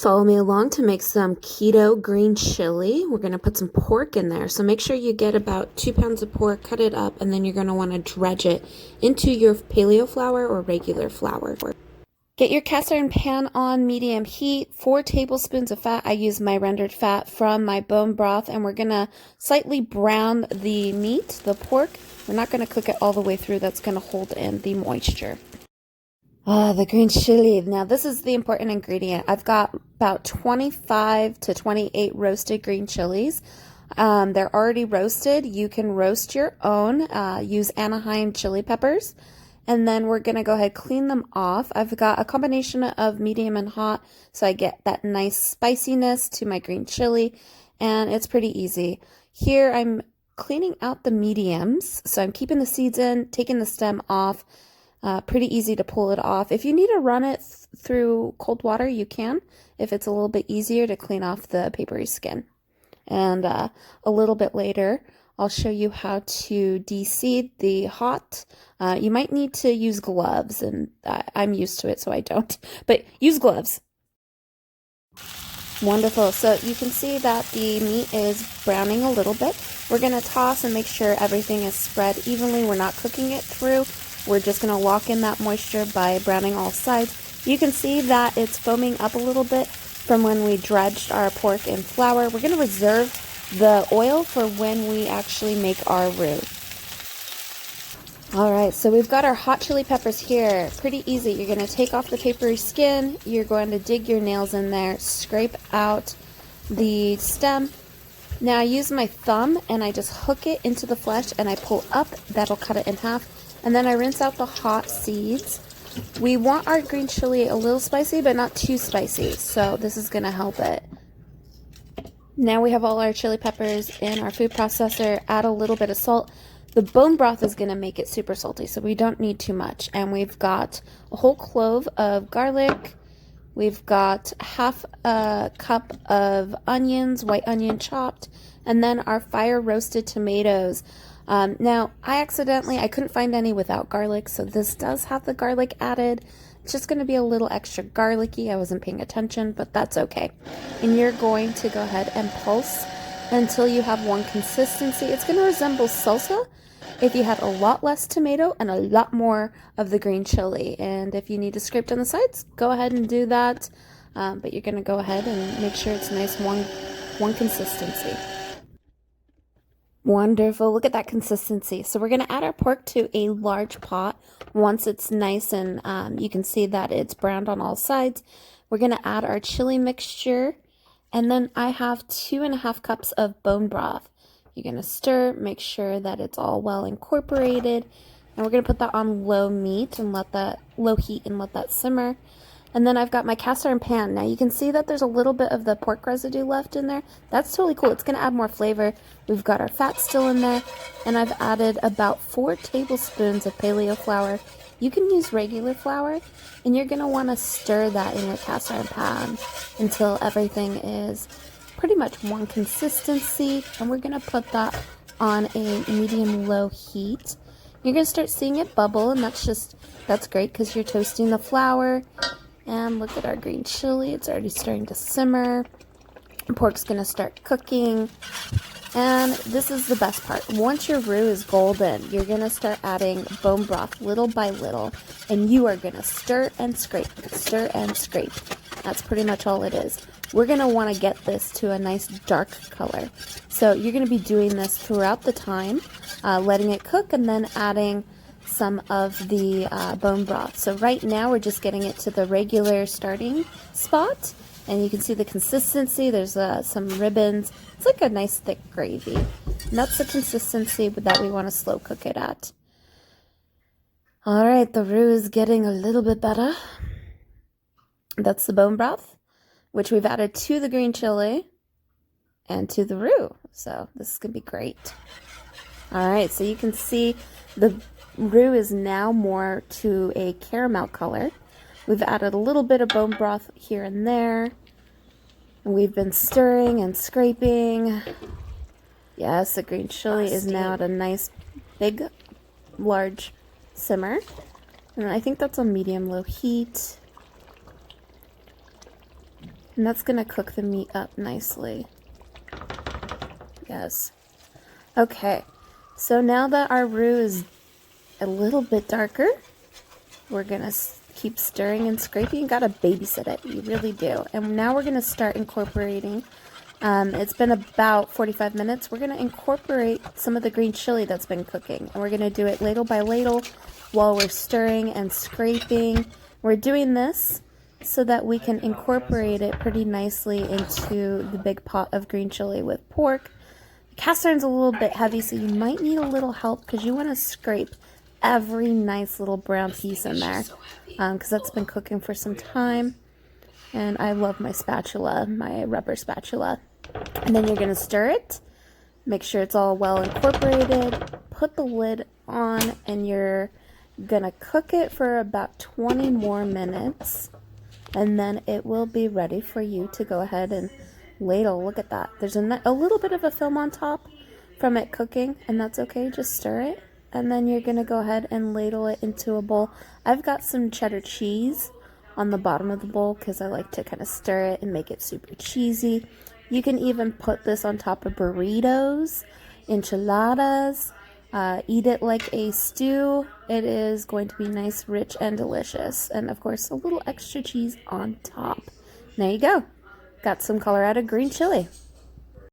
Follow me along to make some keto green chili. We're going to put some pork in there. So make sure you get about 2 pounds of pork, cut it up, and then you're going to want to dredge it into your paleo flour or regular flour. Get your cast iron pan on medium heat, 4 tablespoons of fat. I use my rendered fat from my bone broth, and we're going to slightly brown the meat, the pork. We're not going to cook it all the way through. That's going to hold in the moisture. The green chili. Now, this is the important ingredient. I've got about 25 to 28 roasted green chilies. They're already roasted. You can roast your own. Use Anaheim chili peppers. And then we're going to go ahead clean them off. I've got a combination of medium and hot, so I get that nice spiciness to my green chili, and it's pretty easy. Here I'm cleaning out the mediums, so I'm keeping the seeds in, taking the stem off. Pretty easy to pull it off. If you need to run it through cold water, you can, if it's a little bit easier to clean off the papery skin. And a little bit later, I'll show you how to de-seed the hot. You might need to use gloves, and I'm used to it, so I don't. But use gloves. Wonderful. So you can see that the meat is browning a little bit. We're going to toss and make sure everything is spread evenly. We're not cooking it through. We're just going to lock in that moisture by browning all sides. You can see that it's foaming up a little bit from when we dredged our pork in flour. We're going to reserve the oil for when we actually make our roux. Alright, so we've got our hot chili peppers here. Pretty easy. You're going to take off the papery skin. You're going to dig your nails in there, scrape out the stem. Now I use my thumb and I just hook it into the flesh and I pull up. That'll cut it in half. And then I rinse out the hot seeds. We want our green chili a little spicy, but not too spicy. So this is going to help it. Now we have all our chili peppers in our food processor. Add a little bit of salt. The bone broth is going to make it super salty, so we don't need too much. And we've got a whole clove of garlic. We've got half a cup of onions, white onion chopped, and then our fire roasted tomatoes. Now, I couldn't find any without garlic, so this does have the garlic added. It's just going to be a little extra garlicky. I wasn't paying attention, but that's okay. And you're going to go ahead and pulse until you have one consistency. It's going to resemble salsa if you had a lot less tomato and a lot more of the green chili. And if you need to scrape down the sides, go ahead and do that. But you're going to go ahead and make sure it's nice one consistency. Wonderful. Look at that consistency. So we're going to add our pork to a large pot. Once it's nice and you can see that it's browned on all sides, we're going to add our chili mixture. And then I have 2.5 cups of bone broth. You're going to stir, make sure that it's all well incorporated. And we're going to put that on low heat and let that simmer. And then I've got my cast iron pan. Now you can see that there's a little bit of the pork residue left in there. That's totally cool. It's going to add more flavor. We've got our fat still in there. And I've added about 4 tablespoons of paleo flour. You can use regular flour. And you're going to want to stir that in your cast iron pan until everything is pretty much one consistency. And we're going to put that on a medium-low heat. You're going to start seeing it bubble. And that's great because you're toasting the flour. And look at our green chili. It's already starting to simmer. Pork's going to start cooking. And this is the best part. Once your roux is golden, you're going to start adding bone broth little by little. And you are going to stir and scrape, stir and scrape. That's pretty much all it is. We're going to want to get this to a nice dark color. So you're going to be doing this throughout the time, letting it cook and then adding some of the bone broth. So right now we're just getting it to the regular starting spot, and you can see the consistency. There's some ribbons. It's like a nice thick gravy, and that's the consistency that we want to slow cook it at. All right, the roux is getting a little bit better. That's the bone broth, which we've added to the green chili and to the roux. So this is gonna be great. All right, so you can see the roux is now more to a caramel color. We've added a little bit of bone broth here and there. And we've been stirring and scraping. Yes, the green chili is now at a nice, big, large simmer. And I think that's on medium-low heat. And that's going to cook the meat up nicely. Yes. Okay. So now that our roux is a little bit darker, we're going to keep stirring and scraping. You got to babysit it. You really do. And now we're going to start incorporating. It's been about 45 minutes. We're going to incorporate some of the green chili that's been cooking. And we're going to do it ladle by ladle while we're stirring and scraping. We're doing this so that we can incorporate it pretty nicely into the big pot of green chili with pork. The cast iron's a little bit heavy, so you might need a little help because you want to scrape every nice little brown piece in there because that's been cooking for some time. And I love my spatula, my rubber spatula. And then you're going to stir it, make sure it's all well incorporated, put the lid on, and you're going to cook it for about 20 more minutes. And then it will be ready for you to go ahead and ladle. Look at that. There's a little bit of a film on top from it cooking, and that's okay. Just stir it. And then you're going to go ahead and ladle it into a bowl. I've got some cheddar cheese on the bottom of the bowl because I like to kind of stir it and make it super cheesy. You can even put this on top of burritos, enchiladas, eat it like a stew. It is going to be nice, rich, and delicious. And of course, a little extra cheese on top. There you go. Got some Colorado green chili.